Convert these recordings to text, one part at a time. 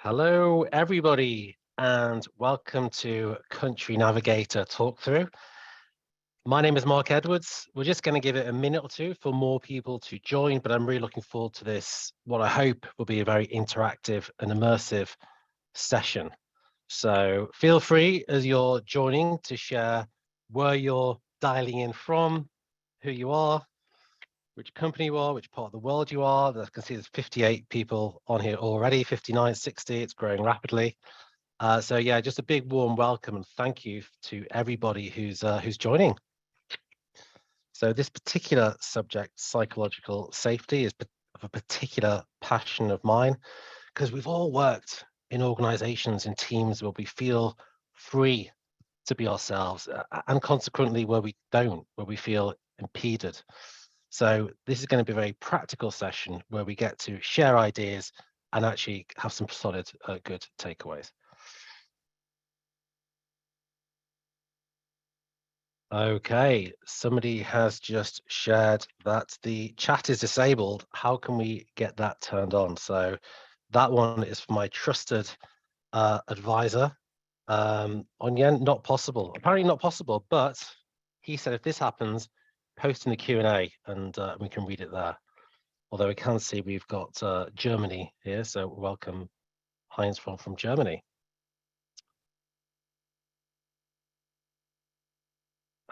Hello, everybody, and welcome to Country Navigator Talk Through. My name is Mark Edwards. We're just going to give it a minute or two for more people to join, but I'm really looking forward to this, what I hope will be a very interactive and immersive session. So feel free as you're joining to share where you're dialing in from, who you are, which company you are, which part of the world you are. I can see there's 58 people on here already, 59, 60, it's growing rapidly. So yeah, just a big warm welcome and thank you to everybody who's joining. So this particular subject, psychological safety, is of a particular passion of mine because we've all worked in organizations and teams where we feel free to be ourselves and consequently where we don't, where we feel impeded. So this is going to be a very practical session where we get to share ideas and actually have some solid, good takeaways. Okay, somebody has just shared that the chat is disabled. How can we get that turned on? So that one is for my trusted advisor, Onyen. Not possible. Apparently not possible, but he said if this happens, post in the Q&A and we can read it there. Although we can see we've got Germany here, so welcome Heinz from Germany.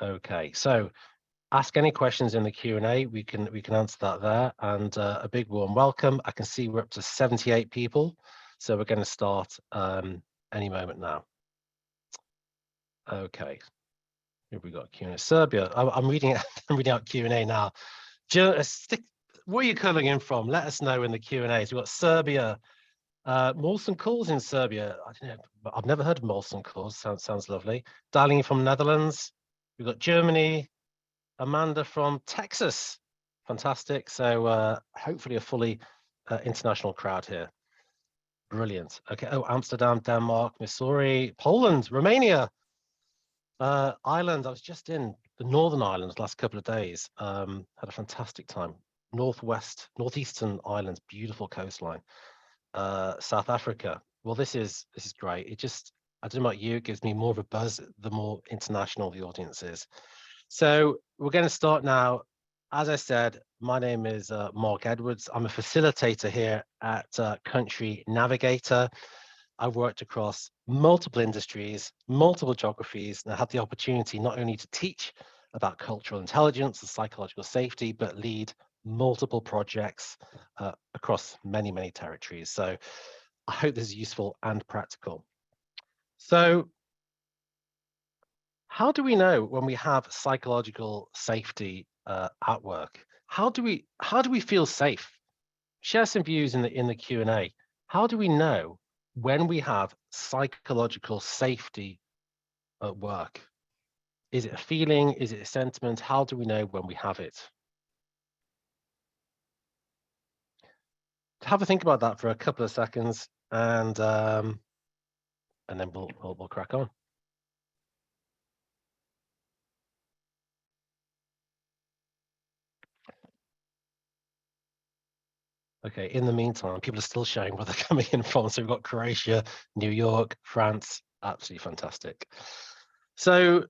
Okay, so ask any questions in the Q&A. We can answer that there. And a big warm welcome. I can see we're up to 78 people, so we're going to start any moment now. Okay, here we got Q&A. Serbia. I'm reading I'm reading out Q&A now. Where are you coming in from? Let us know in the Q&As. We've got Serbia. Molson Coors in Serbia. I don't know. I've never heard of Molson Coors. Sounds lovely. Dialing in from Netherlands. We've got Germany. Amanda from Texas. Fantastic. So hopefully a fully international crowd here. Brilliant. Okay. Oh, Amsterdam, Denmark, Missouri, Poland, Romania, Ireland. I was just in the Northern Ireland last couple of days. Had a fantastic time. Northeastern Ireland, beautiful coastline. South Africa. Well, this is great. I don't know about you, it gives me more of a buzz the more international the audience is. So we're going to start now. As I said, my name is Mark Edwards. I'm a facilitator here at Country Navigator. I've worked across multiple industries, multiple geographies, and I had the opportunity not only to teach about cultural intelligence and psychological safety, but lead multiple projects across many, many territories. So I hope this is useful and practical. So how do we know when we have psychological safety at work? How do we feel safe? Share some views in the Q&A. How do we know when we have psychological safety at work? Is it a feeling? Is it a sentiment? How do we know when we have it? Have a think about that for a couple of seconds, and then we'll crack on. Okay, in the meantime, people are still showing where they're coming in from. So we've got Croatia, New York, France, absolutely fantastic. So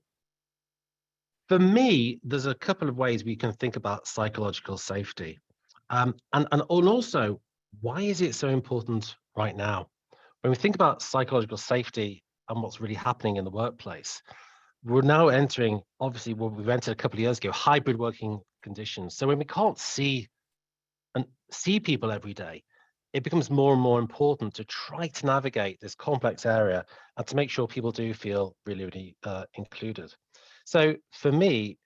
for me, there's a couple of ways we can think about psychological safety. And also, why is it so important right now? When we think about psychological safety and what's really happening in the workplace, we're now entering, obviously, what we've entered a couple of years ago, hybrid working conditions. So when we can't see people every day, it becomes more and more important to try to navigate this complex area and to make sure people do feel really, really included. So for me,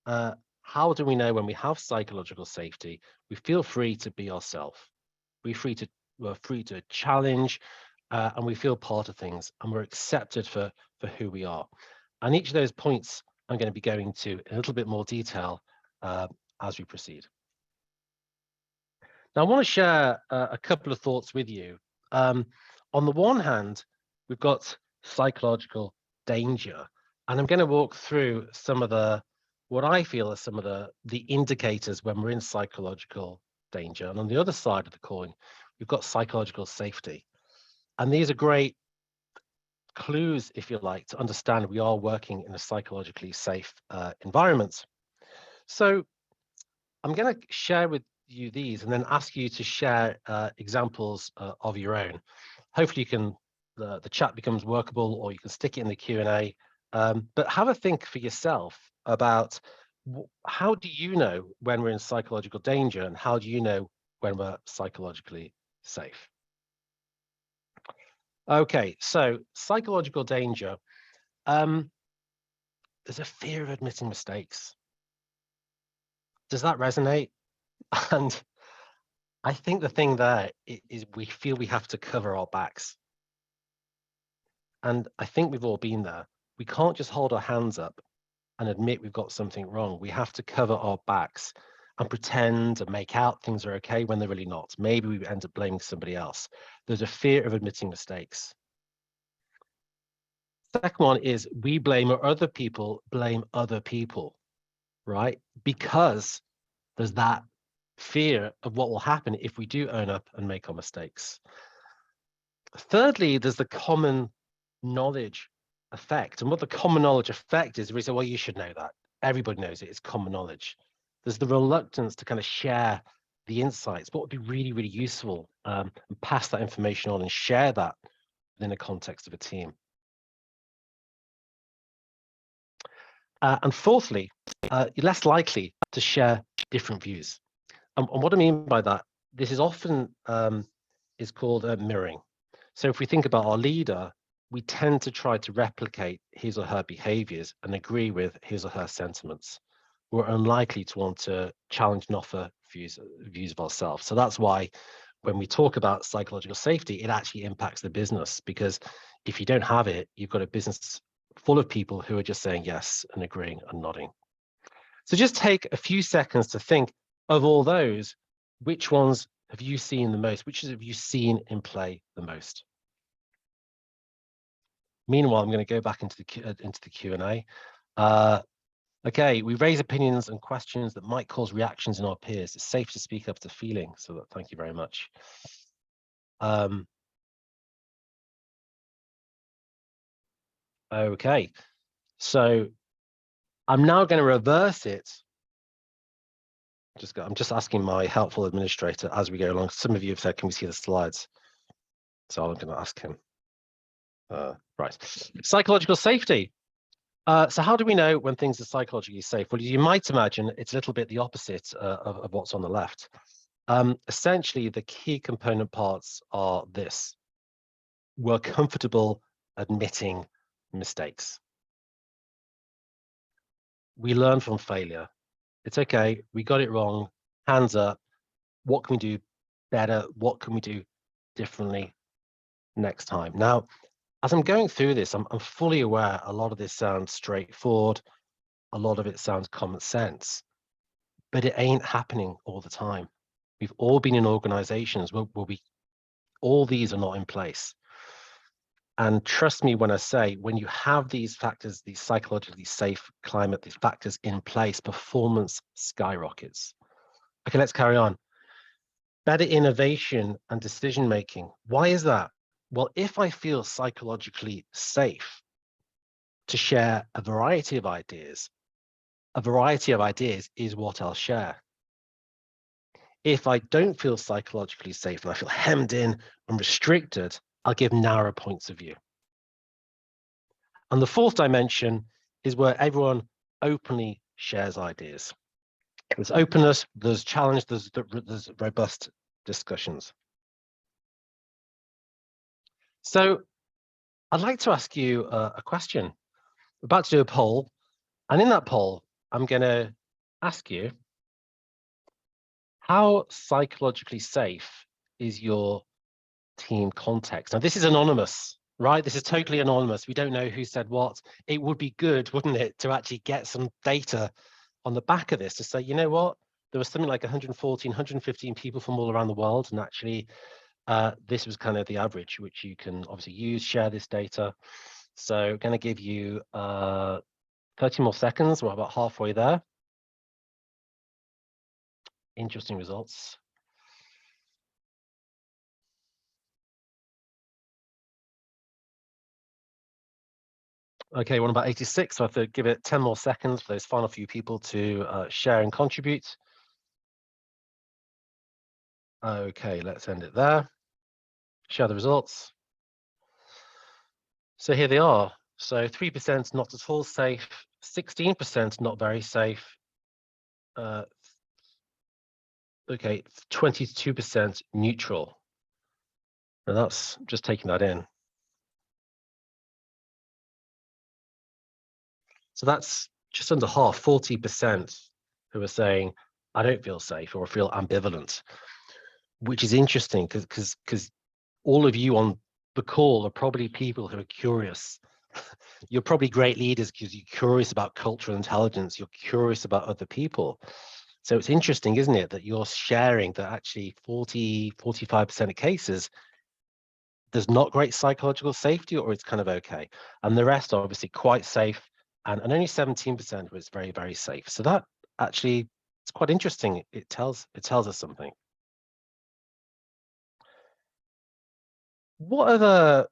how do we know when we have psychological safety? We feel free to be ourselves. We're free to challenge, and we feel part of things, and we're accepted for who we are. And each of those points I'm going to be going to in a little bit more detail as we proceed. Now, I want to share a couple of thoughts with you. On the one hand, we've got psychological danger, and I'm going to walk through what I feel are some of the indicators when we're in psychological danger. And on the other side of the coin, we've got psychological safety. And these are great clues, if you like, to understand we are working in a psychologically safe environment. So I'm going to share with you these and then ask you to share examples of your own. Hopefully the chat becomes workable, or you can stick it in the Q&A. But have a think for yourself about how do you know when we're in psychological danger, and how do you know when we're psychologically safe? Okay, so psychological danger. There's a fear of admitting mistakes. Does that resonate? And I think the thing there is we feel we have to cover our backs. And I think we've all been there. We can't just hold our hands up and admit we've got something wrong. We have to cover our backs and pretend and make out things are okay when they're really not. Maybe we end up blaming somebody else. There's a fear of admitting mistakes. Second one is we blame, or other people blame other people, right? Because there's that fear of what will happen if we do own up and make our mistakes. Thirdly, there's the common knowledge effect. And what the common knowledge effect is, we say, well, you should know that. Everybody knows it. It's common knowledge. There's the reluctance to kind of share the insights. What would be really, really useful, and pass that information on and share that within the context of a team. And fourthly, you're less likely to share different views. And what I mean by that, this is often is called mirroring. So if we think about our leader, we tend to try to replicate his or her behaviors and agree with his or her sentiments. We're unlikely to want to challenge and offer views of ourselves. So that's why when we talk about psychological safety, it actually impacts the business, because if you don't have it, you've got a business full of people who are just saying yes and agreeing and nodding. So just take a few seconds to think of all those, which ones have you seen the most? Which have you seen in play the most? Meanwhile, I'm going to go back into the Q&A. Okay, we raise opinions and questions that might cause reactions in our peers. It's safe to speak up to feeling. So thank you very much. Okay, so I'm now going to reverse it. I'm just asking my helpful administrator as we go along. Some of you have said, can we see the slides? So I'm going to ask him. Right, psychological safety. So how do we know when things are psychologically safe? Well, you might imagine it's a little bit the opposite of what's on the left. Essentially, the key component parts are this. We're comfortable admitting mistakes. We learn from failure. It's okay, we got it wrong, hands up. What can we do better? What can we do differently next time? Now, as I'm going through this, I'm fully aware a lot of this sounds straightforward. A lot of it sounds common sense, but it ain't happening all the time. We've all been in organizations where all these are not in place. And trust me when I say, when you have these factors, these psychologically safe climate, these factors in place, performance skyrockets. Okay, let's carry on. Better innovation and decision making. Why is that? Well, if I feel psychologically safe to share a variety of ideas is what I'll share. If I don't feel psychologically safe and I feel hemmed in and restricted, I'll give narrow points of view. And the fourth dimension is where everyone openly shares ideas. There's openness, there's challenge, there's robust discussions. So I'd like to ask you a question. We're about to do a poll, and in that poll, I'm going to ask you, how psychologically safe is your team context? Now, this is anonymous, right? This is totally anonymous. We don't know who said what. It would be good, wouldn't it, to actually get some data on the back of this to say, you know what, there was something like 114, 115 people from all around the world, and actually this was kind of the average, which you can obviously use, share this data. So going to give you 30 more seconds. We're about halfway there. Interesting results. Okay, we're on about 86, so I have to give it 10 more seconds for those final few people to share and contribute. Okay, let's end it there. Share the results. So here they are. So 3% not at all safe, 16% not very safe. Okay, 22% neutral. And that's just taking that in. So that's just under half, 40% who are saying, I don't feel safe or feel ambivalent, which is interesting because all of you on the call are probably people who are curious. You're probably great leaders because you're curious about cultural intelligence. You're curious about other people. So it's interesting, isn't it, that you're sharing that actually 45% of cases, there's not great psychological safety or it's kind of okay. And the rest are obviously quite safe. And only 17% was very, very safe. So that actually, it's quite interesting. It tells us something. What other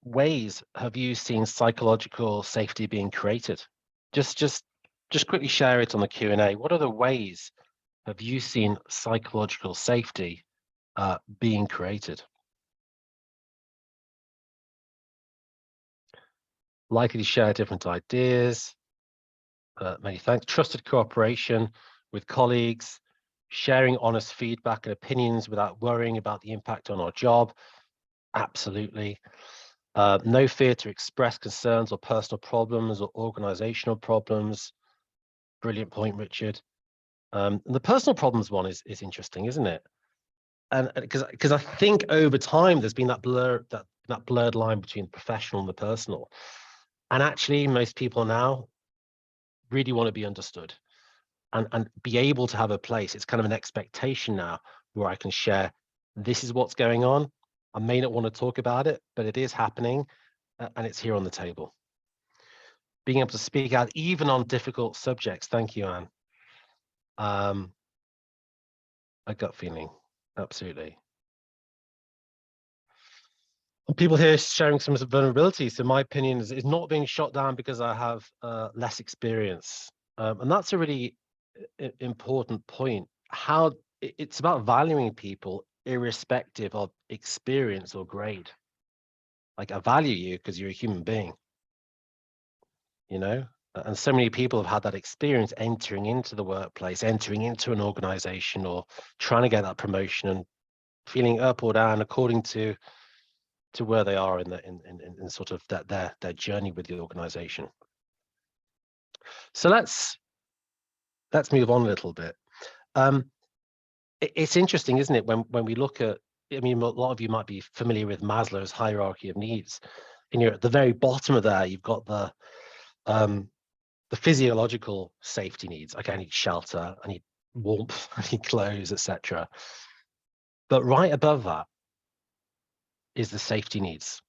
ways have you seen psychological safety being created? Just quickly share it on the Q&A. What other ways have you seen psychological safety being created? Likely to share different ideas. Many thanks. Trusted cooperation with colleagues, sharing honest feedback and opinions without worrying about the impact on our job. Absolutely. No fear to express concerns or personal problems or organizational problems. Brilliant point, Richard. And the personal problems one is interesting, isn't it? And because I think over time there's been that blurred line between the professional and the personal. And actually, most people now really want to be understood and be able to have a place. It's kind of an expectation now where I can share, this is what's going on. I may not want to talk about it, but it is happening and it's here on the table. Being able to speak out even on difficult subjects. Thank you, Anne. A gut feeling, absolutely. People here sharing some vulnerability. So my opinion is not being shot down because I have less experience. And that's a really important point. How it's about valuing people irrespective of experience or grade. Like I value you because you're a human being, you know? And so many people have had that experience entering into the workplace, entering into an organization or trying to get that promotion and feeling up or down according to where they are in sort of their journey with the organization. So let's move on a little bit. It's interesting, isn't it, when we look at, I mean, a lot of you might be familiar with Maslow's hierarchy of needs. And you're at the very bottom of there, you've got the physiological safety needs. Okay, I need shelter, I need warmth, I need clothes, etc. But right above that is the safety needs.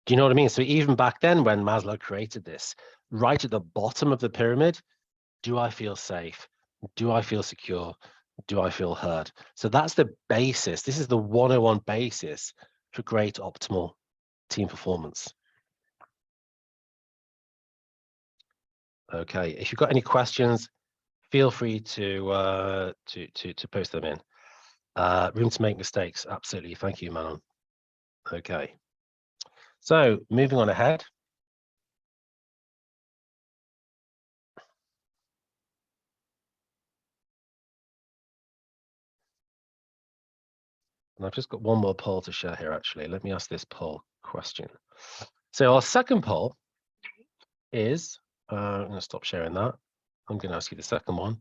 Do you know what I mean? So even back then when Maslow created this, right at the bottom of the pyramid, do I feel safe? Do I feel secure? Do I feel heard? So that's the basis. This is the 101 basis for great optimal team performance. Okay, if you've got any questions, feel free to post them in. Room to make mistakes. Absolutely. Thank you, Manon. Okay. So moving on ahead. And I've just got one more poll to share here, actually. Let me ask this poll question. So our second poll is, I'm going to stop sharing that. I'm going to ask you the second one,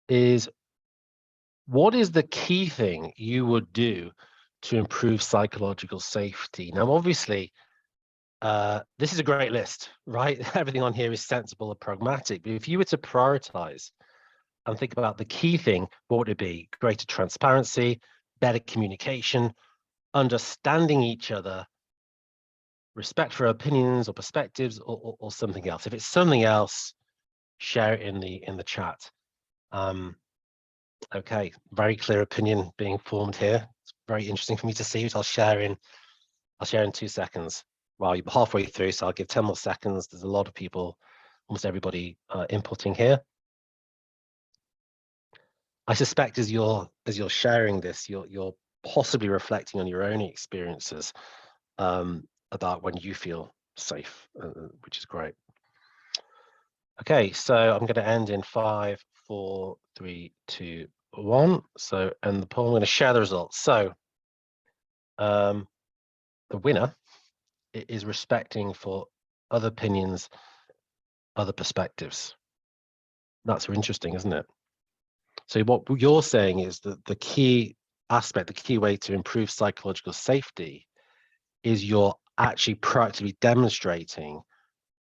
is what is the key thing you would do to improve psychological safety? Now, obviously, this is a great list, right? Everything on here is sensible and pragmatic. But if you were to prioritize and think about the key thing, what would it be? Greater transparency, better communication, understanding each other, respect for opinions or perspectives, or something else. If it's something else, share it in the chat. Okay, very clear opinion being formed here. It's very interesting for me to see it. I'll share in 2 seconds. Well, you're halfway through, so I'll give 10 more seconds. There's a lot of people, almost everybody inputting here. I suspect as you're sharing this, you're possibly reflecting on your own experiences about when you feel safe, which is great. Okay, so I'm going to end in 5, 4, 3, 2, 1. So, and the poll, I'm going to share the results. So, the winner is respecting for other opinions, other perspectives. That's interesting, isn't it? So what you're saying is that the key aspect, the key way to improve psychological safety is you're actually proactively demonstrating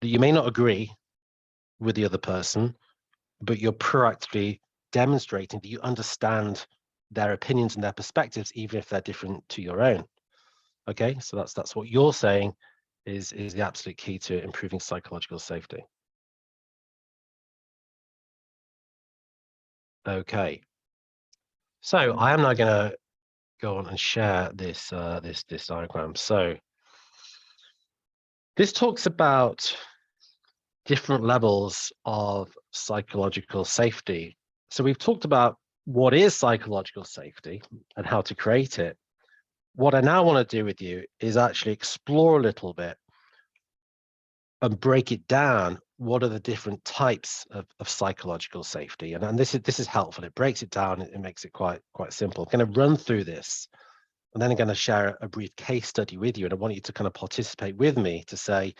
that you may not agree with the other person, but you're proactively demonstrating that you understand their opinions and their perspectives, even if they're different to your own. Okay, so that's what you're saying is the absolute key to improving psychological safety. Okay, so I am now going to go on and share this this diagram. So this talks about different levels of psychological safety. So we've talked about what is psychological safety and how to create it. What I now want to do with you is actually explore a little bit and break it down. What are the different types of psychological safety? And this is helpful. It breaks it down. It makes it quite simple. I'm going to run through this, and then I'm going to share a brief case study with you. And I want you to kind of participate with me to say,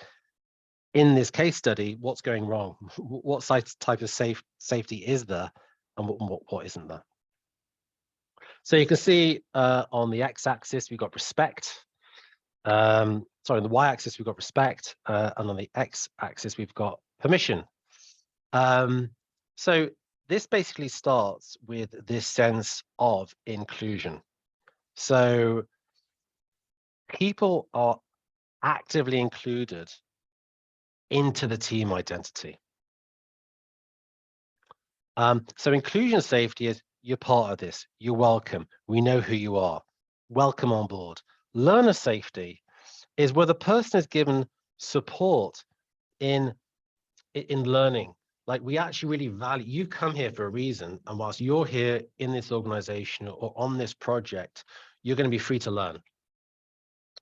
in this case study, what's going wrong? What type of safety is there, and what isn't there? So you can see on the x-axis we've got respect. Sorry, on the y-axis we've got respect, and on the x-axis we've got permission. So this basically starts with this sense of inclusion. So people are actively included into the team identity. So inclusion safety is you're part of this, you're welcome, we know who you are, welcome on board. Learner safety is where the person is given support in learning. Like, we actually really value, you come here for a reason, and whilst you're here in this organization or on this project, you're going to be free to learn.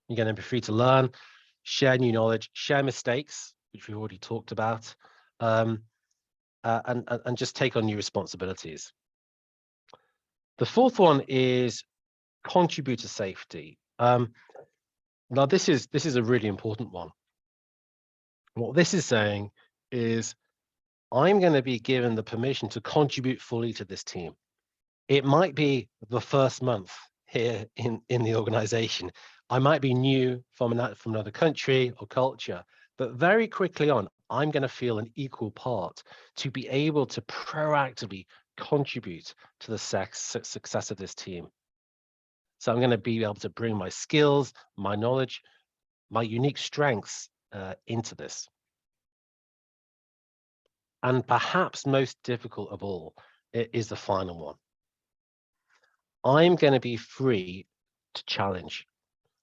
You're going to be free to learn, share new knowledge, share mistakes, which we've already talked about, and just take on new responsibilities. The fourth one is contributor safety. Now this is a really important one. What this is saying is I'm going to be given the permission to contribute fully to this team. It might be the first month here in the organization. I might be new from another country or culture, but very quickly on, I'm going to feel an equal part to be able to proactively contribute to the success of this team. So I'm going to be able to bring my skills, my knowledge, my unique strengths into this. And perhaps most difficult of all is the final one. I'm going to be free to challenge.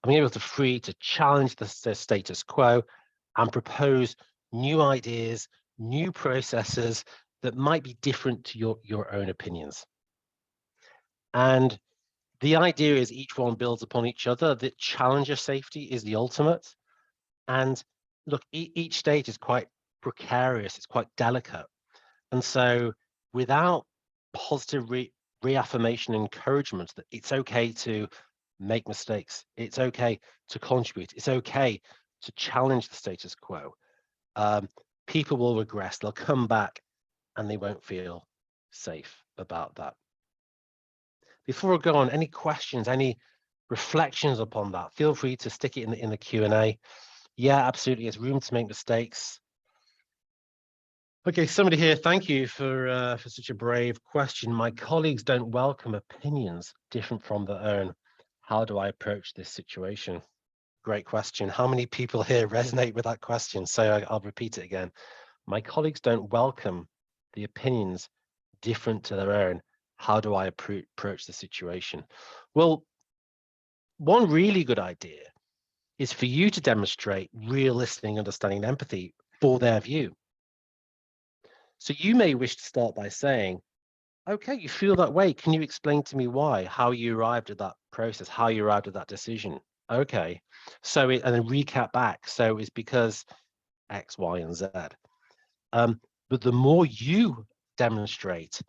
I'm going to be free to challenge the status quo and propose new ideas, new processes that might be different to your own opinions. And the idea is each one builds upon each other. That challenger safety is the ultimate. And look, each stage is quite precarious. It's quite delicate. And so without positive reaffirmation and encouragement that it's okay to make mistakes, it's okay to contribute, it's okay to challenge the status quo, people will regress, they'll come back and they won't feel safe about that. Before I go on, any questions, any reflections upon that? Feel free to stick it in the Q&A. Yeah, absolutely, there's room to make mistakes. Okay, somebody here, thank you for such a brave question. My colleagues don't welcome opinions different from their own. How do I approach this situation? Great question. How many people here resonate with that question? So I'll repeat it again. My colleagues don't welcome the opinions different to their own. How do I approach the situation? Well, one really good idea is for you to demonstrate real listening, understanding, and empathy for their view. So you may wish to start by saying, okay, you feel that way. Can you explain to me why, how you arrived at that process, how you arrived at that decision? Okay. So, and then recap back. So it's because X, Y, and Z. But the more you demonstrate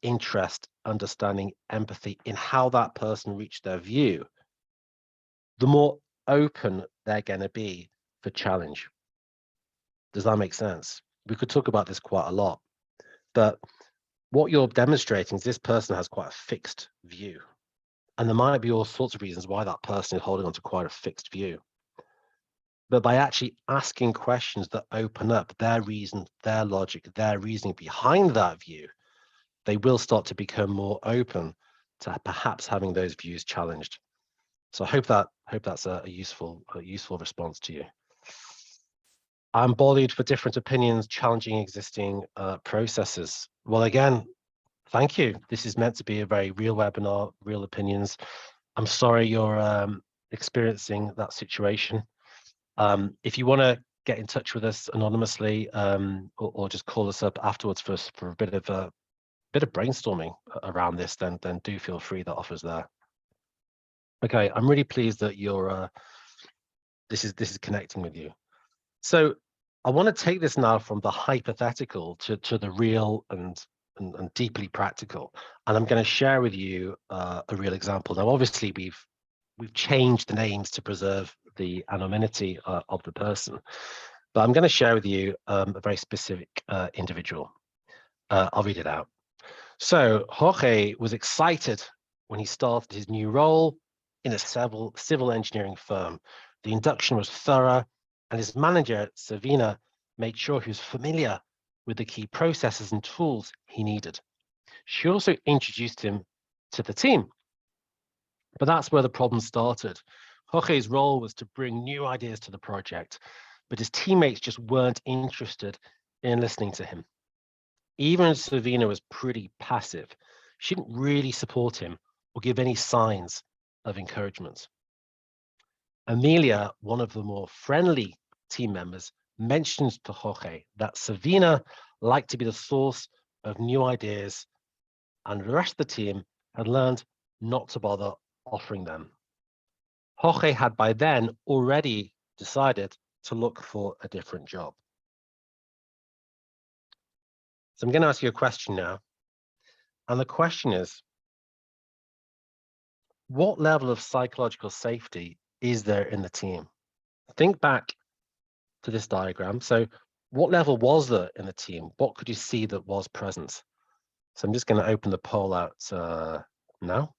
interest, understanding, empathy in how that person reached their view, the more open they're going to be for challenge. Does that make sense? We could talk about this quite a lot, but what you're demonstrating is this person has quite a fixed view. And there might be all sorts of reasons why that person is holding on to quite a fixed view. But by actually asking questions that open up their reason, their logic, their reasoning behind that view, they will start to become more open to perhaps having those views challenged. So I hope that's a useful response to you. I'm bullied for different opinions, challenging existing processes. Well, again, thank you. This is meant to be a very real webinar, real opinions. I'm sorry you're experiencing that situation. If you want to get in touch with us anonymously, or just call us up afterwards for a bit of brainstorming around this, then do feel free. That offer's there. Okay, I'm really pleased that you're this is connecting with you. So I want to take this now from the hypothetical to the real and deeply practical, and I'm going to share with you a real example. Now, obviously, we've changed the names to preserve the anonymity of the person, but I'm going to share with you a very specific individual. I'll read it out. So Jorge was excited when he started his new role in a civil engineering firm. The induction was thorough, and his manager, Savina, made sure he was familiar with the key processes and tools he needed. She also introduced him to the team. But that's where the problem started. Jorge's role was to bring new ideas to the project, but his teammates just weren't interested in listening to him. Even Savina was pretty passive. She didn't really support him or give any signs of encouragement. Amelia, one of the more friendly team members, mentions to Jorge that Savina liked to be the source of new ideas, and the rest of the team had learned not to bother offering them. Jorge had by then already decided to look for a different job. So I'm going to ask you a question now. And the question is, what level of psychological safety is there in the team? Think back to this diagram. So what level was there in the team? What could you see that was present? So I'm just going to open the poll out now.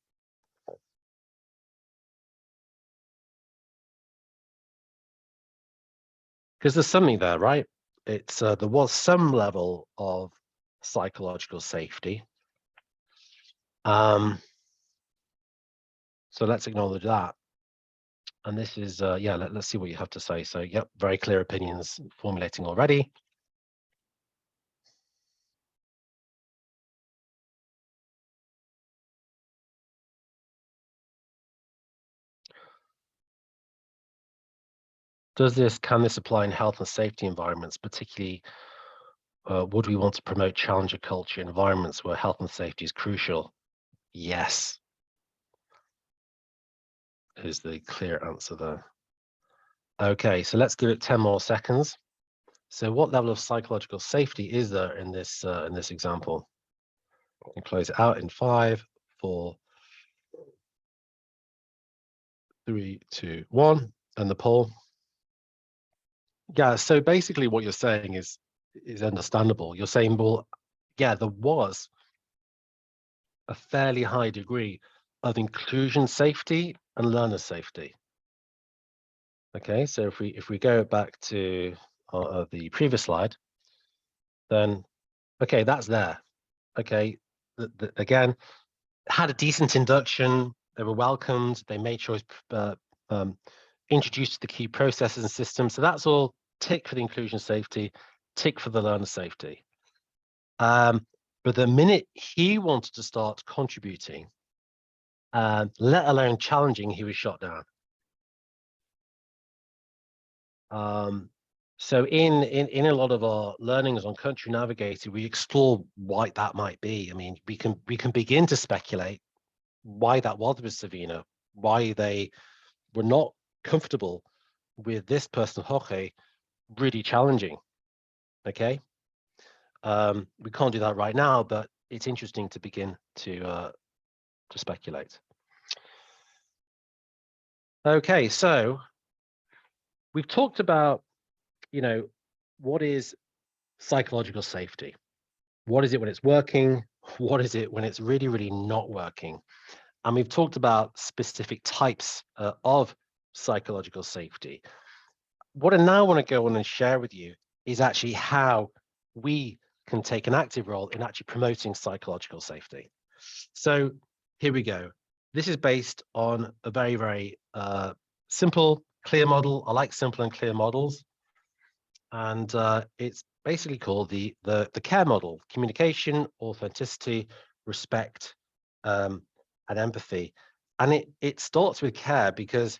Because there's something there, right? It's there was some level of psychological safety. So let's acknowledge that. And this is, yeah, let's see what you have to say. So, yep, very clear opinions formulating already. Can this apply in health and safety environments, particularly would we want to promote challenger culture environments where health and safety is crucial? Yes, is the clear answer there. Okay, so let's give it 10 more seconds. So what level of psychological safety is there in this example? And close it out in 5, 4, 3, 2, 1, and the poll. Yeah, so basically what you're saying is understandable. You're saying, well, yeah, there was a fairly high degree of inclusion safety and learner safety. Okay, so if we go back to the previous slide, then okay, that's there. Okay, again, had a decent induction. They were welcomed. They made sure introduced the key processes and systems. So that's all tick for the inclusion safety, tick for the learner safety. But the minute he wanted to start contributing, let alone challenging, he was shot down. So in a lot of our learnings on Country Navigator, we explore why that might be. I mean, we can begin to speculate why that was with Savina, why they were not comfortable with this person, Jorge, really challenging. Okay. We can't do that right now, but it's interesting to begin to speculate. Okay, so we've talked about, what is psychological safety? What is it when it's working? What is it when it's really, really not working? And we've talked about specific types of psychological safety. What I now want to go on and share with you is actually how we can take an active role in actually promoting psychological safety. So here we go. This is based on a very, very simple, clear model. I like simple and clear models. And it's basically called the CARE model: communication, authenticity, respect, and empathy. And it starts with care because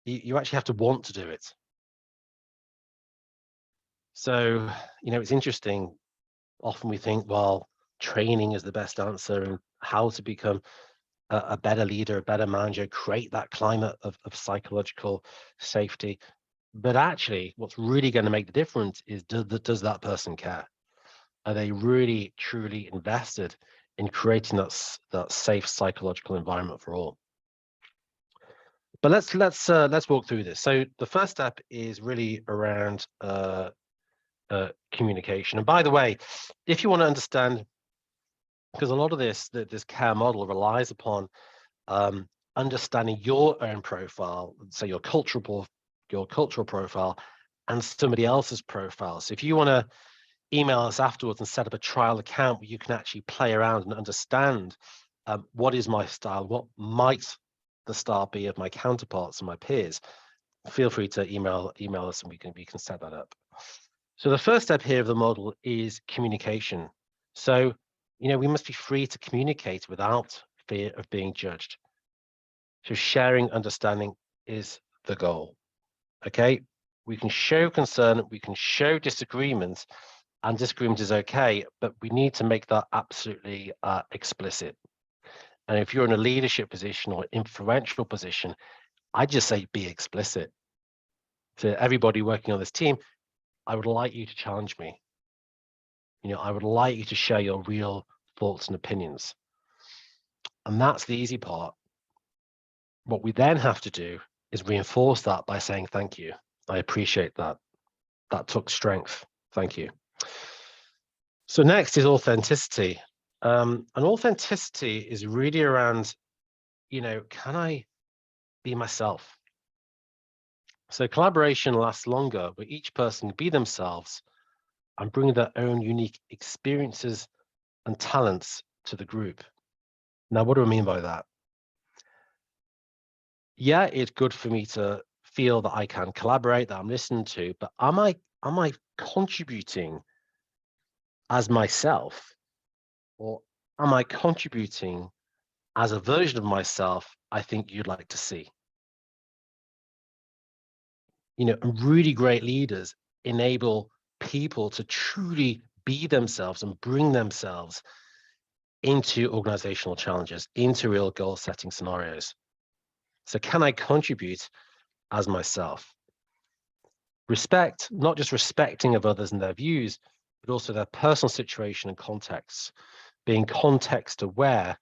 you actually have to want to do it. So, it's interesting. Often we think, well, training is the best answer and how to become a better leader, a better manager, create that climate of psychological safety. But actually, what's really going to make the difference is does that person care? Are they really, truly invested in creating that safe psychological environment for all? But let's walk through this. So the first step is really around communication. And by the way, if you want to understand, because a lot of this care model relies upon understanding your own profile, so your cultural profile, and somebody else's profile. So if you want to email us afterwards and set up a trial account where you can actually play around and understand what is my style, what might the style be of my counterparts and my peers, feel free to email us and we can set that up. So the first step here of the model is communication. So, we must be free to communicate without fear of being judged. So sharing understanding is the goal. Okay, we can show concern, we can show disagreement, and disagreement is okay, but we need to make that absolutely explicit. And if you're in a leadership position or influential position, I just say be explicit. To everybody working on this team, I would like you to challenge me. I would like you to share your real thoughts and opinions. And that's the easy part. What we then have to do is reinforce that by saying, thank you. I appreciate that. That took strength. Thank you. So next is authenticity. And authenticity is really around, can I be myself? So collaboration lasts longer where each person can be themselves and bring their own unique experiences and talents to the group. Now, what do I mean by that? Yeah, it's good for me to feel that I can collaborate, that I'm listened to, but am I contributing as myself, or am I contributing as a version of myself I think you'd like to see? Really great leaders enable people to truly be themselves and bring themselves into organizational challenges, into real goal setting scenarios. So can I contribute as myself? Respect, not just respecting of others and their views, but also their personal situation and contexts. Being context aware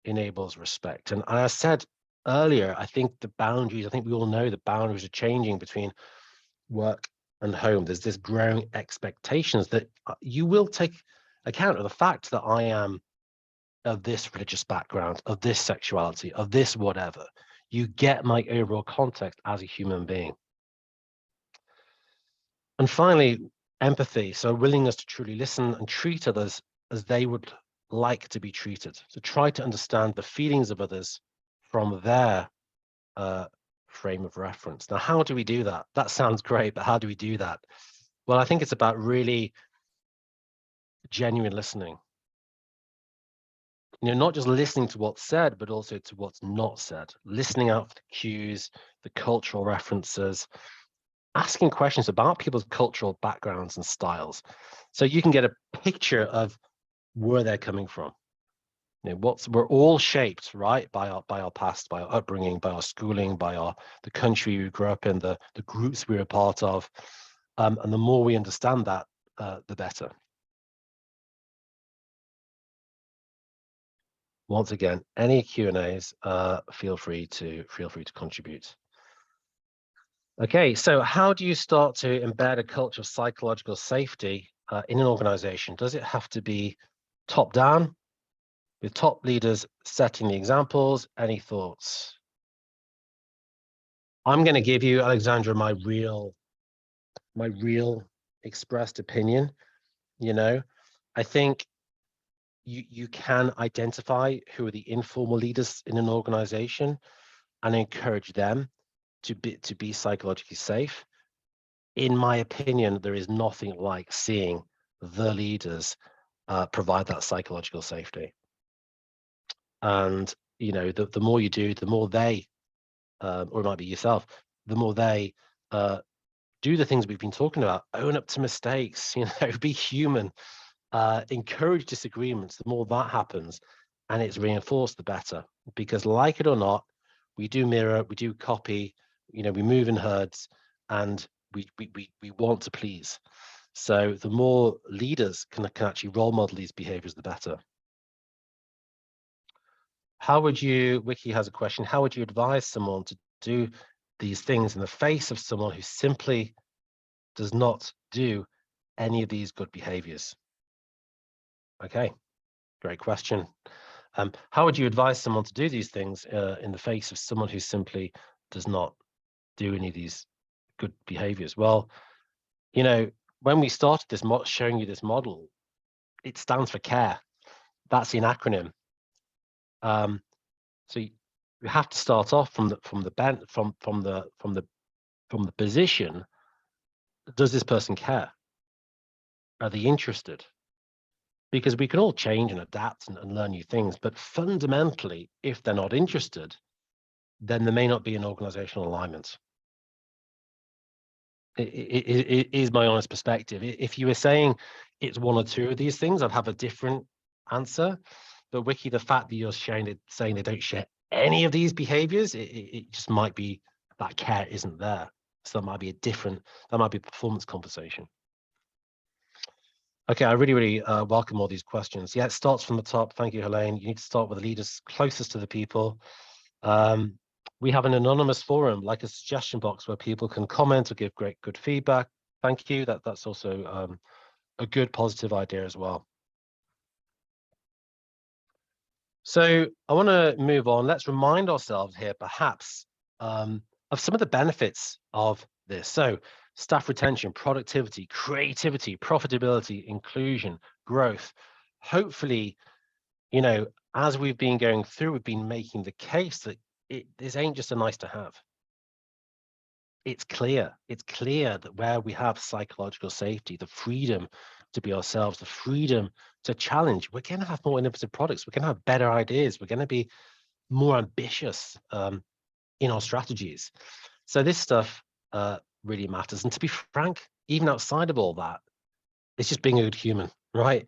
enables respect. And I said earlier, I think we all know the boundaries are changing between work and home. There's this growing expectations that you will take account of the fact that I am of this religious background, of this sexuality, of this whatever. You get my overall context as a human being. And finally, empathy. So willingness to truly listen and treat others as they would like to be treated. So try to understand the feelings of others from their frame of reference. Now, how do we do that? That sounds great, but how do we do that? Well, I think it's about really genuine listening. Not just listening to what's said, but also to what's not said. Listening out for the cues, the cultural references, asking questions about people's cultural backgrounds and styles, so you can get a picture of where they're coming from. You know, we're all shaped, right, by our past, by our upbringing, by our schooling, by the country we grew up in, the groups we were a part of, and the more we understand that, the better. Once again, any Q&As, feel free to contribute. Okay, so how do you start to embed a culture of psychological safety in an organization? Does it have to be top down, with top leaders setting the examples? Any thoughts? I'm going to give you, Alexandra, my real expressed opinion. You know, I think you can identify who are the informal leaders in an organization and encourage them to be psychologically safe. In my opinion, there is nothing like seeing the leaders provide that psychological safety. And you know, the more you do, the more they, or it might be yourself, the more they do the things we've been talking about. Own up to mistakes, you know, be human, encourage disagreements. The more that happens, and it's reinforced, the better. Because like it or not, we do mirror, we do copy, you know, we move in herds, and we want to please. So the more leaders can actually role model these behaviors, the better. How would you, Wiki has a question, how would you advise someone to do these things in the face of someone who simply does not do any of these good behaviors? Okay, great question. How would you advise someone to do these things in the face of someone who simply does not do any of these good behaviors? Well, you know, when we started this showing you this model, it stands for CARE. That's an acronym. So you have to start off from the position. Does this person care? Are they interested? Because we can all change and adapt and learn new things, but fundamentally, if they're not interested, then there may not be an organizational alignment. It is my honest perspective. If you were saying it's one or two of these things, I'd have a different answer. But Wiki, the fact that you're saying they don't share any of these behaviors, it just might be that care isn't there. So that might be a performance conversation. Okay, I really welcome all these questions. Yeah, it starts from the top. Thank you, Helene. You need to start with the leaders closest to the people. We have an anonymous forum, like a suggestion box, where people can comment or give good feedback. Thank you. That's also a good positive idea as well. So I want to move on. Let's remind ourselves here, perhaps, of some of the benefits of this. So staff retention, productivity, creativity, profitability, inclusion, growth. Hopefully, you know, as we've been going through, we've been making the case that this ain't just a nice to have. It's clear that where we have psychological safety, the freedom to be ourselves, the freedom to challenge, we're going to have more innovative products. We're going to have better ideas. We're going to be more ambitious in our strategies. So this stuff really matters. And to be frank, even outside of all that, it's just being a good human, right?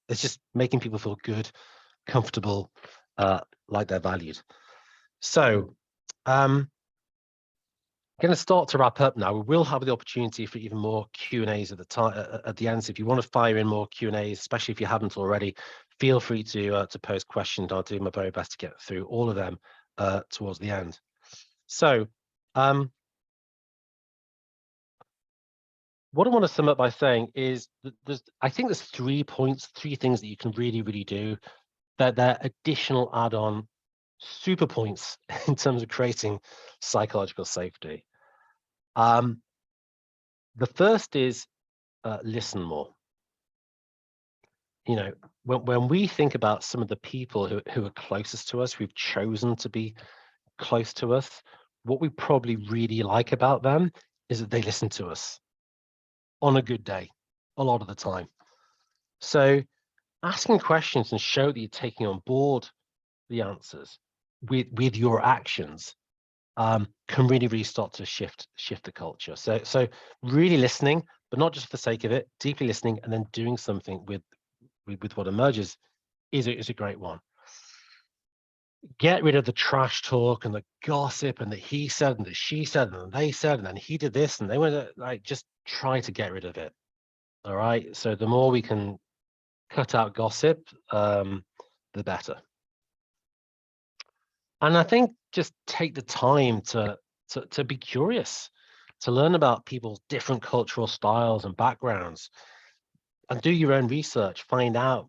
It's just making people feel good, comfortable, like they're valued. So I'm going to start to wrap up now. We will have the opportunity for even more Q&As at the end. So if you want to fire in more Q&As, especially if you haven't already, feel free to post questions. I'll do my very best to get through all of them towards the end. So what I want to sum up by saying is that I think there's 3 things that you can really do, that they're additional add-on super points in terms of creating psychological safety. The first is listen more. You know, when we think about some of the people who are closest to us, who've chosen to be close to us, what we probably really like about them is that they listen to us on a good day, a lot of the time. So asking questions and show that you're taking on board the answers with your actions can really start to shift the culture. So really listening, but not just for the sake of it, deeply listening and then doing something with what emerges is a great one. Get rid of the trash talk and the gossip and the he said and the she said and they said and then he did this and they went, like, just try to get rid of it. All right. So the more we can cut out gossip, the better. And I think just take the time to be curious, to learn about people's different cultural styles and backgrounds, and do your own research. Find out,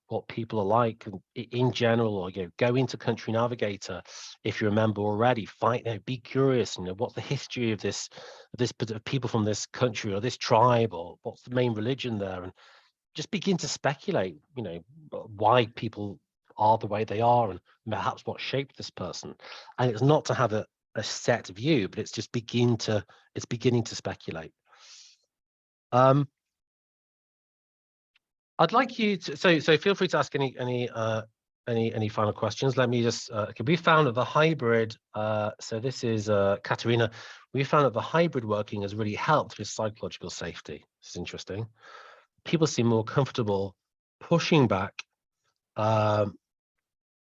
what people are like in general, or go into Country Navigator if you remember already. Be curious. What's the history of this people from this country or this tribe, or what's the main religion there, and just begin to speculate. Why people are the way they are, and perhaps what shaped this person. And it's not to have a set view, but it's just beginning to speculate. I'd like you to so feel free to ask any final questions. Let me just okay, we found that the hybrid, so this is Katerina. We found that the hybrid working has really helped with psychological safety. This is interesting. People seem more comfortable pushing back.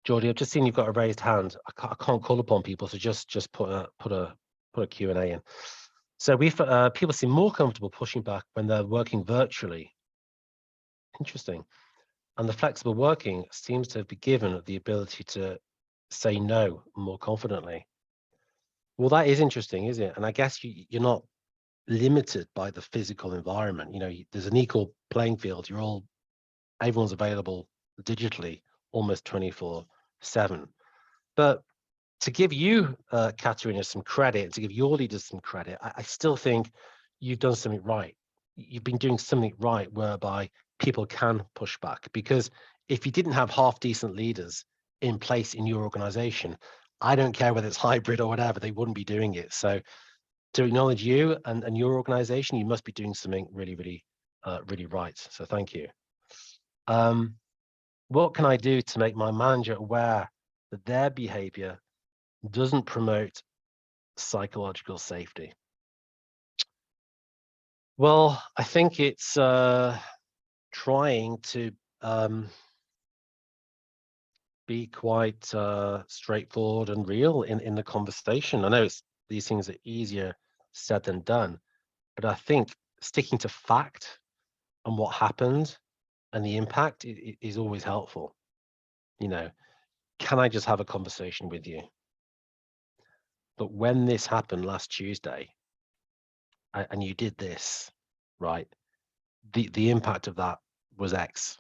Geordie, I've just seen you've got a raised hand. I can't call upon people, so just put a Q&A in. So people seem more comfortable pushing back when they're working virtually. Interesting. And the flexible working seems to be given the ability to say no more confidently. Well, that is interesting, isn't it? And I guess you're not limited by the physical environment. There's an equal playing field. Everyone's available digitally almost 24/7. But to give you, Katerina, some credit, to give your leaders some credit, I still think you've done something right. You've been doing something right whereby people can push back. Because if you didn't have half decent leaders in place in your organization, I don't care whether it's hybrid or whatever, they wouldn't be doing it. So to acknowledge you and your organization, you must be doing something really right. So thank you. What can I do to make my manager aware that their behavior doesn't promote psychological safety? Well, I think it's trying to be quite straightforward and real in the conversation. I know these things are easier said than done, but I think sticking to fact and what happened and the impact is always helpful. Can I just have a conversation with you? But when this happened last Tuesday, and you did this, right? The impact of that was X.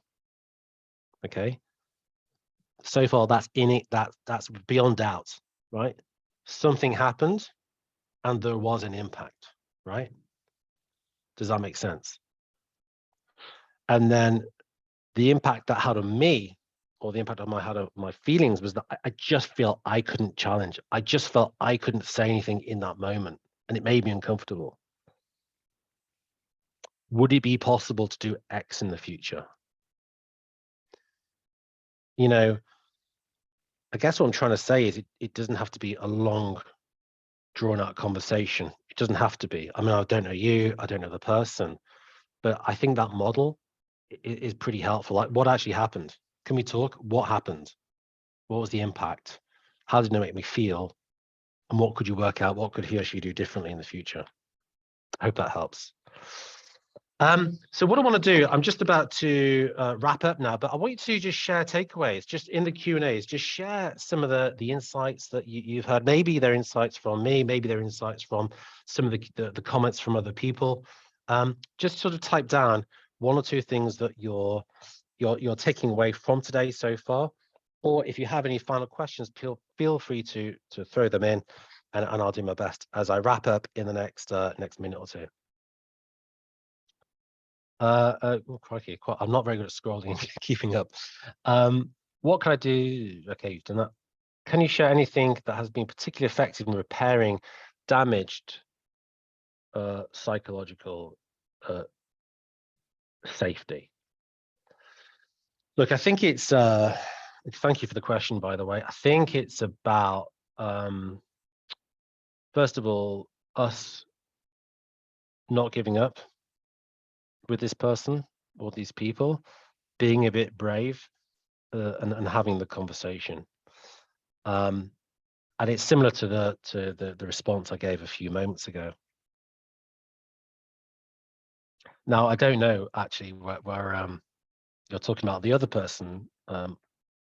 Okay. So far, that's in it. That's beyond doubt, right? Something happened, and there was an impact, right? Does that make sense? And then the impact that had on me, or the impact had on my feelings, was that I just felt I couldn't challenge. I just felt I couldn't say anything in that moment, and it made me uncomfortable. Would it be possible to do X in the future? I guess what I'm trying to say is it doesn't have to be a long, drawn out conversation. It doesn't have to be. I mean, I don't know you, I don't know the person, but I think that model is pretty helpful. Like, what actually happened? Can we talk? What happened? What was the impact? How did it make me feel? And what could you work out? What could he or she do differently in the future? I hope that helps. So what I want to do, I'm just about to wrap up now, but I want you to just share takeaways, just in the Q&As, just share some of the insights that you've heard. Maybe they're insights from me, maybe they're insights from some of the comments from other people. Just sort of type down one or two things that you're taking away from today so far, or if you have any final questions, feel free to throw them in, and I'll do my best as I wrap up in the next minute or two. Oh, crikey, I'm not very good at scrolling and keeping up. What can I do? Okay, you've done that. Can you share anything that has been particularly effective in repairing damaged psychological safety? Look, I think it's thank you for the question, by the way. I think it's about First of all, us not giving up with this person or these people, being a bit brave, and having the conversation. And it's similar to the response I gave a few moments ago. Now, I don't know actually where you're talking about the other person,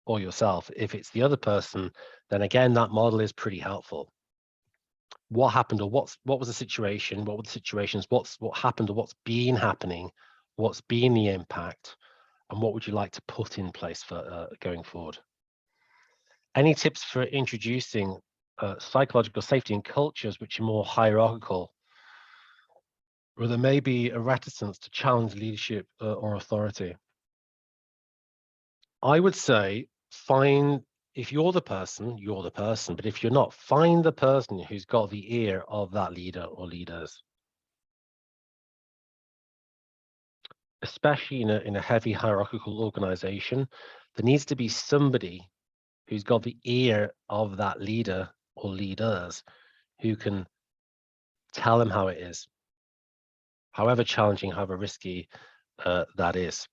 or yourself. If it's the other person, then again, that model is pretty helpful. What happened, or what was the situation? What were the situations? What happened, or what's been happening? What's been the impact? And what would you like to put in place for going forward? Any tips for introducing psychological safety in cultures which are more hierarchical, where there may be a reticence to challenge leadership or authority? I would say if you're the person, you're the person. But if you're not, find the person who's got the ear of that leader or leaders. Especially in a heavy hierarchical organization, there needs to be somebody who's got the ear of that leader or leaders who can tell them how it is, however challenging, however risky that is.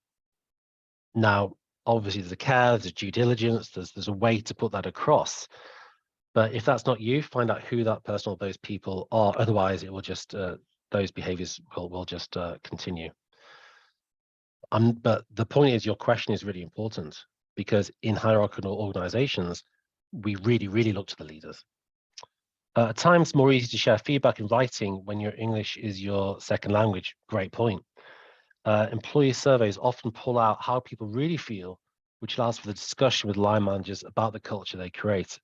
Now, obviously, there's a care, there's due diligence, there's a way to put that across. But if that's not you, find out who that person or those people are. Otherwise, it will just those behaviors will just continue. But the point is, your question is really important, because in hierarchical organizations, we really, really look to the leaders. At times, more easy to share feedback in writing when your English is your second language. Great point. Employee surveys often pull out how people really feel, which allows for the discussion with line managers about the culture they create.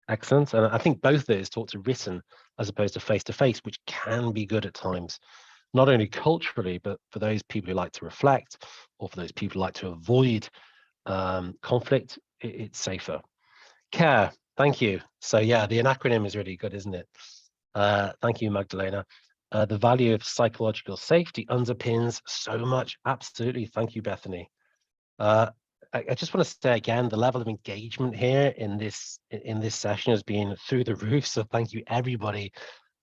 Excellent. And I think both of those talks are written as opposed to face-to-face, which can be good at times, not only culturally, but for those people who like to reflect, or for those people who like to avoid conflict, it's safer. CARE, thank you. So yeah, the acronym is really good, isn't it? Thank you, Magdalena. The value of psychological safety underpins so much. Absolutely. Thank you, Bethany. I just want to say again, the level of engagement here in this session has been through the roof. So thank you, everybody,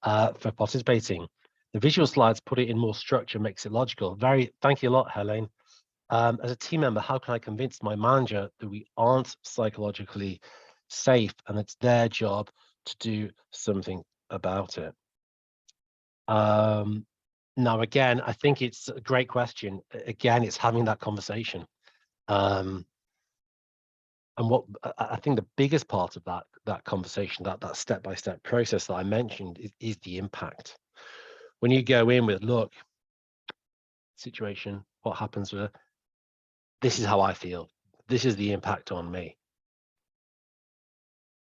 for participating. The visual slides put it in more structure, makes it logical. Thank you a lot, Helene. As a team member, how can I convince my manager that we aren't psychologically safe and it's their job to do something about it? Now, again, I think it's a great question. Again, it's having that conversation. And what I think the biggest part of that conversation, that step-by-step process that I mentioned, is the impact. When you go in with, look, situation, what happens with, this is how I feel, this is the impact on me.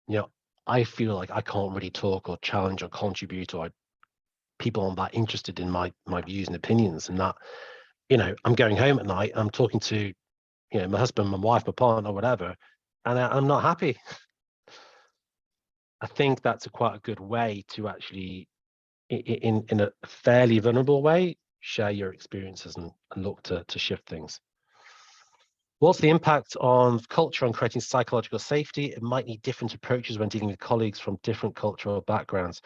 You know, I feel like I can't really talk or challenge or contribute, or people aren't that interested in my views and opinions, and that, you know, I'm going home at night, I'm talking to, you know, my husband, my wife, my partner, whatever, and I'm not happy. I think that's quite a good way to actually, in a fairly vulnerable way, share your experiences and look to shift things. What's the impact on culture on creating psychological safety? It might need different approaches when dealing with colleagues from different cultural backgrounds.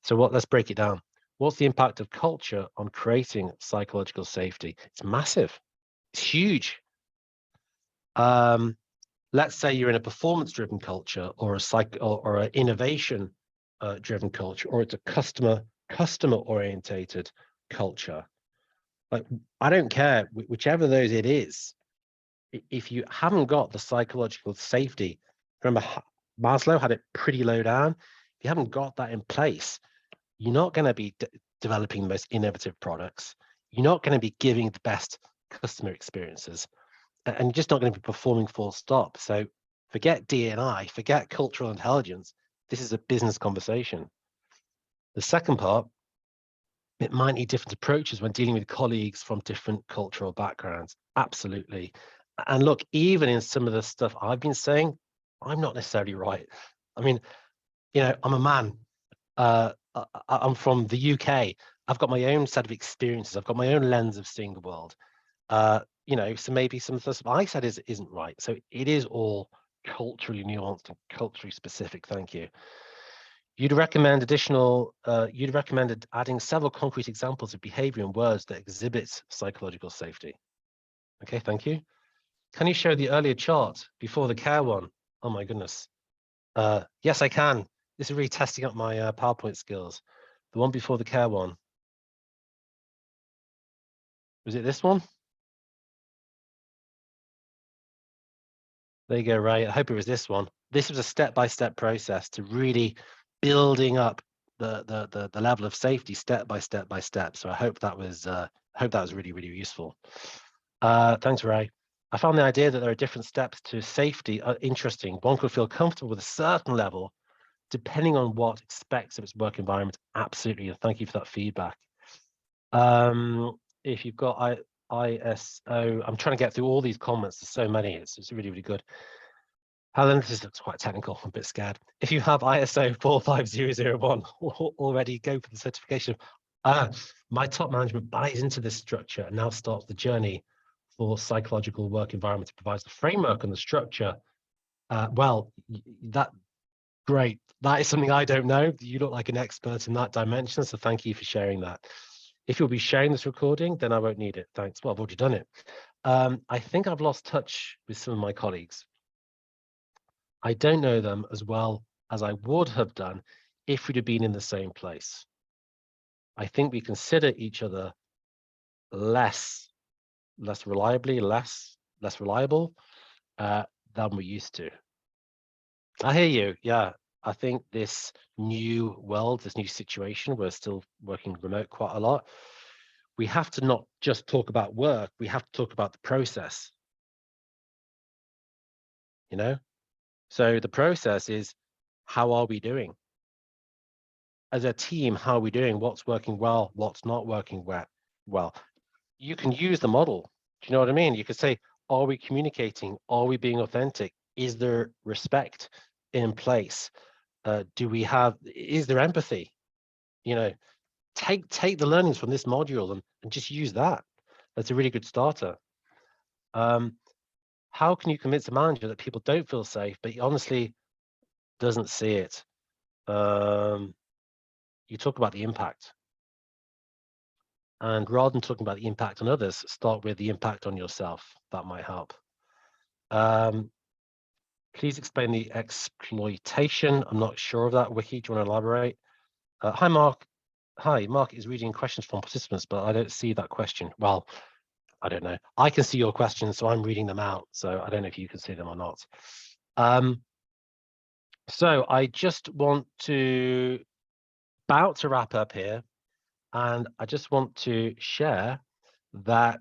So let's break it down. What's the impact of culture on creating psychological safety? It's massive. It's huge. Let's say you're in a performance-driven culture, or or an innovation driven culture, or it's a customer orientated culture. Like, I don't care, whichever of those it is, if you haven't got the psychological safety, remember Maslow had it pretty low down. If you haven't got that in place, you're not going to be developing the most innovative products. You're not going to be giving the best customer experiences, and you're just not going to be performing full stop. So forget D&I, forget cultural intelligence. This is a business conversation. The second part, it might need different approaches when dealing with colleagues from different cultural backgrounds. Absolutely. And look, even in some of the stuff I've been saying, I'm not necessarily right. I mean, you know, I'm a man. I'm from the UK. I've got my own set of experiences. I've got my own lens of seeing the world. You know, so maybe some of the stuff I said isn't right. So it is all culturally nuanced and culturally specific. Thank you. You'd recommend adding several concrete examples of behavior and words that exhibit psychological safety. Okay, thank you. Can you show the earlier chart before the care one? Oh my goodness. Yes, I can. This is really testing up my PowerPoint skills. The one before the care one. Was it this one? There you go, Ray. I hope it was this one. This was a step-by-step process to really building up the level of safety step by step by step. So I hope that was really, really useful. Thanks, Ray. I found the idea that there are different steps to safety interesting. One could feel comfortable with a certain level depending on what expects of its work environment. Absolutely, and thank you for that feedback. If you've got ISO, I'm trying to get through all these comments. There's so many. It's really, really good. Helen, this is quite technical. I'm a bit scared. If you have ISO 45001 already, go for the certification. My top management buys into this structure and now starts the journey for psychological work environment. It provides the framework and the structure. Well, great. That is something I don't know. You look like an expert in that dimension, so thank you for sharing that. If you'll be sharing this recording, then I won't need it. Thanks. Well, I've already done it. I think I've lost touch with some of my colleagues. I don't know them as well as I would have done if we'd have been in the same place. I think we consider each other less reliable than we used to. I hear you. Yeah, I think this new world, this new situation, we're still working remote quite a lot. We have to not just talk about work, we have to talk about the process. You know? So the process is, how are we doing? As a team, how are we doing? What's working well? What's not working well? You can use the model. Do you know what I mean? You could say, are we communicating? Are we being authentic? Is there respect in place? Is there empathy? You know, take the learnings from this module and just use that. That's a really good starter. How can you convince a manager that people don't feel safe, but he honestly doesn't see it? You talk about the impact. And rather than talking about the impact on others, start with the impact on yourself. That might help. Please explain the exploitation. I'm not sure of that. Wiki, do you want to elaborate? Hi, Mark. Hi, Mark is reading questions from participants, but I don't see that question. Well, I don't know. I can see your questions, so I'm reading them out. So I don't know if you can see them or not. So I just want to about to wrap up here, and I just want to share that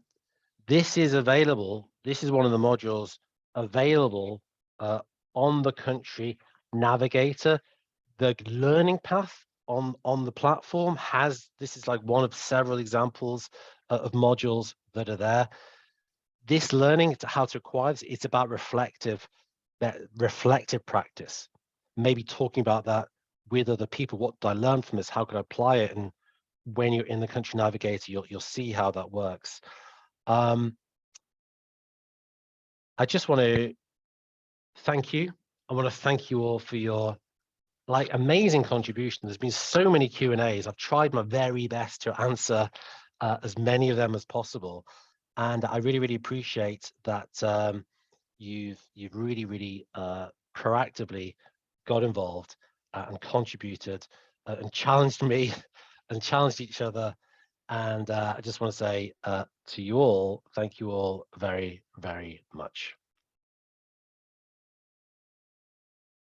this is available. This is one of the modules available on the Country Navigator. The learning path on the platform this is like one of several examples of modules that are there. This learning, how to acquire this, it's about reflective practice. Maybe talking about that with other people. What did I learn from this? How could I apply it? And when you're in the Country Navigator, you'll see how that works. I just want to thank you. I want to thank you all for your amazing contribution. There's been so many Q&As. I've tried my very best to answer as many of them as possible. And I really, really appreciate that you've really proactively got involved and contributed and challenged me and challenged each other. And I just want to say to you all, thank you all very, very much.